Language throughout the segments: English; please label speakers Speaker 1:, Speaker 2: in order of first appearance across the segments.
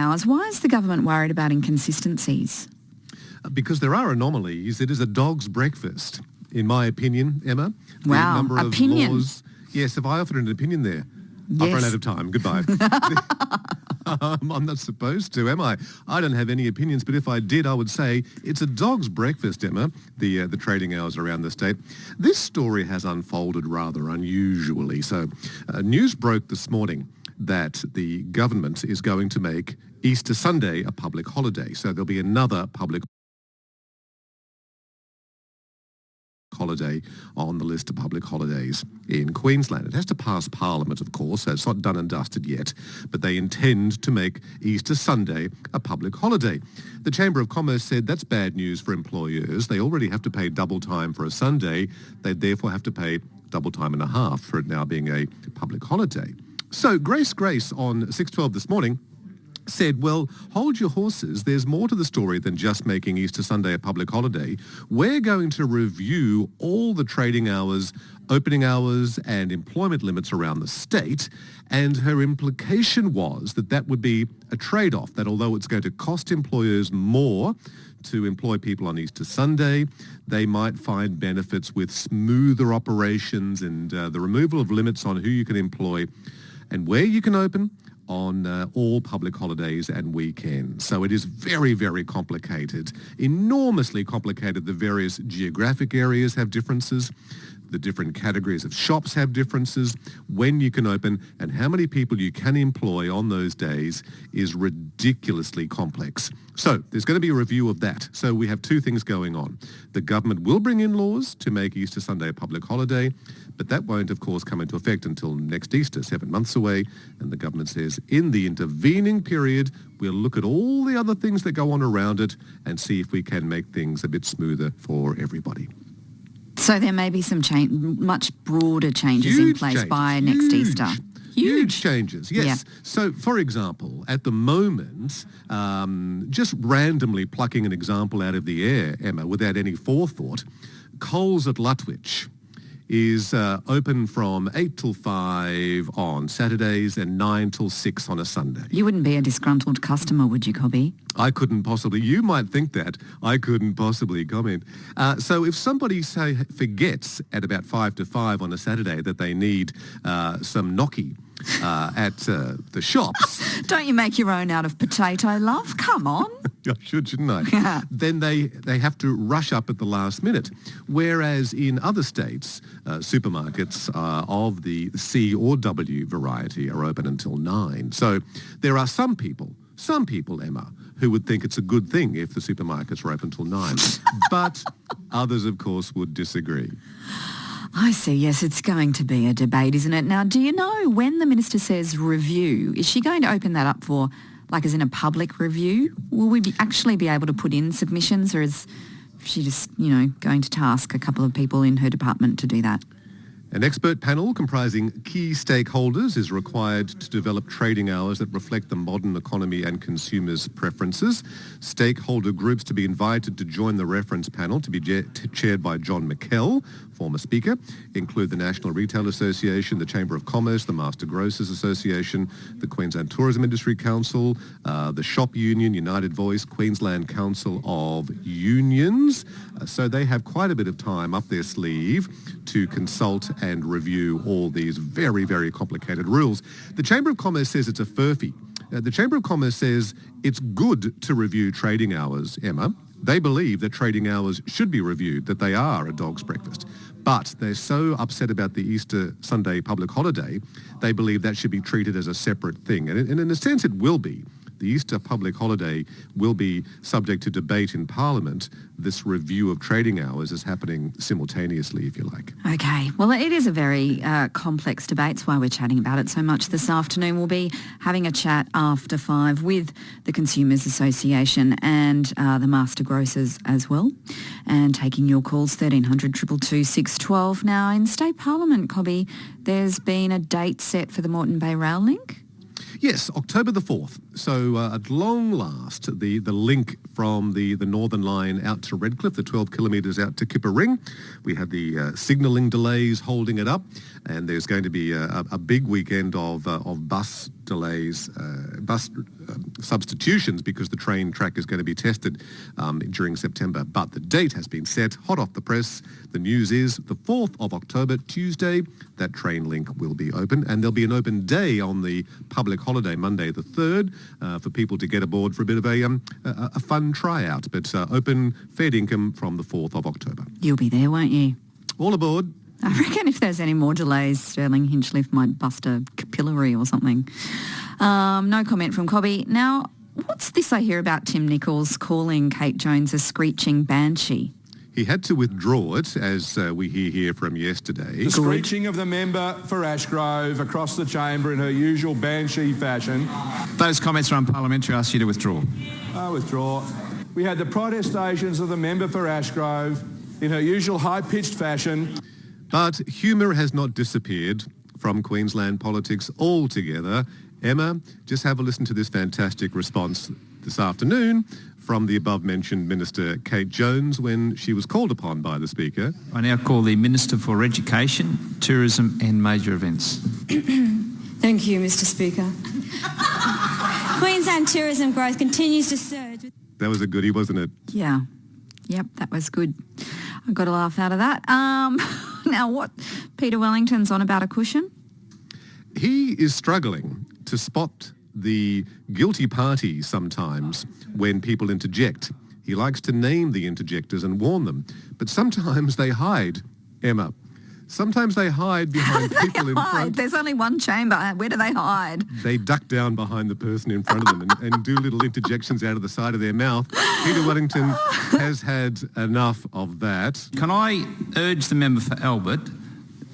Speaker 1: hours. Why is the government worried about inconsistencies?
Speaker 2: Because there are anomalies. It is a dog's breakfast, in my opinion, Emma.
Speaker 1: Wow,
Speaker 2: the number
Speaker 1: opinion.
Speaker 2: Of laws. Yes, have I offered an opinion there?
Speaker 1: Yes.
Speaker 2: I've run out of time. Goodbye. I'm not supposed to, am I? I don't have any opinions, but if I did, I would say it's a dog's breakfast, Emma, the trading hours around the state. This story has unfolded rather unusually. So news broke this morning that the government is going to make Easter Sunday a public holiday. So there'll be another public holiday on the list of public holidays in Queensland. It has to pass Parliament, of course, so it's not done and dusted yet, but they intend to make Easter Sunday a public holiday. The Chamber of Commerce said that's bad news for employers. They already have to pay double time for a Sunday. They therefore have to pay double time and a half for it now being a public holiday. So Grace on 612 this morning said, well, hold your horses. There's more to the story than just making Easter Sunday a public holiday. We're going to review all the trading hours, opening hours and employment limits around the state. And her implication was that that would be a trade-off, that although it's going to cost employers more to employ people on Easter Sunday, they might find benefits with smoother operations and the removal of limits on who you can employ and where you can open on all public holidays and weekends. So it is very, very complicated, enormously complicated. The various geographic areas have differences. The different categories of shops have differences. When you can open and how many people you can employ on those days is ridiculously complex. So there's going to be a review of that. So we have two things going on. The government will bring in laws to make Easter Sunday a public holiday, but that won't, of course, come into effect until next Easter, 7 months away. And the government says in the intervening period, we'll look at all the other things that go on around it and see if we can make things a bit smoother for everybody.
Speaker 1: So there may be some much broader changes in place by next Easter.
Speaker 2: Huge changes, yes.
Speaker 1: Yeah.
Speaker 2: So, for example, at the moment, just randomly plucking an example out of the air, Emma, without any forethought, Coles at Lutwyche is open from 8 till 5 on Saturdays and 9 till 6 on a Sunday.
Speaker 1: You wouldn't be a disgruntled customer, would you, Cobby?
Speaker 2: I couldn't possibly. You might think that. I couldn't possibly comment. So if somebody, say, forgets at about 5 to 5 on a Saturday that they need some gnocchi at the shops...
Speaker 1: Don't you make your own out of potato, love? Come on.
Speaker 2: I should, shouldn't I? Then they have to rush up at the last minute. Whereas in other states, supermarkets of the C or W variety are open until 9. So there are some people, Emma, who would think it's a good thing if the supermarkets were open till 9. But others, of course, would disagree.
Speaker 1: I see, yes, it's going to be a debate, isn't it? Now, do you know when the Minister says review, is she going to open that up for, like as in a public review? Will we actually be able to put in submissions, or is she just, going to task a couple of people in her department to do that?
Speaker 2: An expert panel comprising key stakeholders is required to develop trading hours that reflect the modern economy and consumers' preferences. Stakeholder groups to be invited to join the reference panel, to be chaired by John McKell, former Speaker, include the National Retail Association, the Chamber of Commerce, the Master Grocers Association, the Queensland Tourism Industry Council, the Shop Union, United Voice, Queensland Council of Unions. So they have quite a bit of time up their sleeve to consult and review all these very, very complicated rules. The Chamber of Commerce says it's a furphy. The Chamber of Commerce says it's good to review trading hours, Emma. They believe that trading hours should be reviewed, that they are a dog's breakfast. But they're so upset about the Easter Sunday public holiday, they believe that should be treated as a separate thing. And in a sense, it will be. The Easter public holiday will be subject to debate in Parliament. This review of trading hours is happening simultaneously, if you like.
Speaker 1: Okay. Well, it is a very complex debate. That's why we're chatting about it so much this afternoon. We'll be having a chat after 5 with the Consumers Association and the Master Grocers as well, and taking your calls, 1300 222 612. Now, in State Parliament, Cobby, there's been a date set for the Moreton Bay Rail Link?
Speaker 2: Yes, October the 4th. So at long last, the link from the Northern Line out to Redcliffe, the 12 kilometres out to Kipper Ring. We had the signalling delays holding it up, and there's going to be a big weekend of bus delays, bus substitutions because the train track is going to be tested during September. But the date has been set, hot off the press. The news is the 4th of October, Tuesday, that train link will be open, and there'll be an open day on the public holiday, Monday the 3rd, for people to get aboard for a bit of a fun tryout. But open fair income from the 4th of October.
Speaker 1: You'll be there, won't you?
Speaker 2: All aboard.
Speaker 1: I reckon if there's any more delays, Stirling Hinchliffe might bust a capillary or something. No comment from Cobby. Now, what's this I hear about Tim Nichols calling Kate Jones a screeching banshee?
Speaker 2: He had to withdraw it, as we hear here from yesterday.
Speaker 3: The screeching of the member for Ashgrove across the chamber in her usual banshee fashion.
Speaker 4: Those comments are unparliamentary. I ask you to withdraw.
Speaker 3: I withdraw. We had the protestations of the member for Ashgrove in her usual high-pitched fashion.
Speaker 2: But humour has not disappeared from Queensland politics altogether. Emma, just have a listen to this fantastic response this afternoon from the above-mentioned Minister Kate Jones when she was called upon by the Speaker.
Speaker 4: I now call the Minister for Education, Tourism and Major Events.
Speaker 5: Thank you, Mr Speaker. Queensland tourism growth continues to surge.
Speaker 2: That was a goodie, wasn't it?
Speaker 1: Yeah. Yep, that was good. I got a laugh out of that. Now, what Peter Wellington's on about a cushion?
Speaker 2: He is struggling to spot the guilty party sometimes when people interject. He likes to name the interjectors and warn them. But sometimes they hide, Emma. Sometimes they hide behind people in front.
Speaker 1: There's only one chamber. Where do they hide?
Speaker 2: They duck down behind the person in front of them and do little interjections out of the side of their mouth. Peter Wellington has had enough of that.
Speaker 4: Can I urge the member for Albert,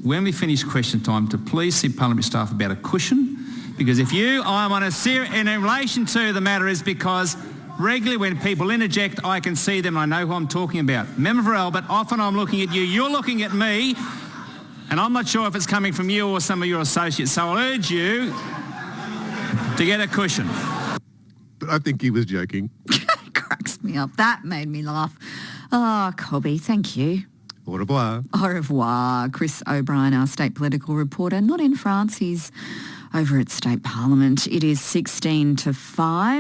Speaker 4: when we finish question time, to please see parliamentary staff about a cushion? Because if I'm on a serious... And in relation to the matter is because regularly when people interject, I can see them and I know who I'm talking about. Member for Albert, often I'm looking at you, you're looking at me, and I'm not sure if it's coming from you or some of your associates. So I'll urge you to get a cushion.
Speaker 2: But I think he was joking.
Speaker 1: Cracks me up. That made me laugh. Oh, Cobby, thank you.
Speaker 2: Au revoir.
Speaker 1: Au revoir. Chris O'Brien, our state political reporter, not in France. He's over at State Parliament. It is 16 to 5.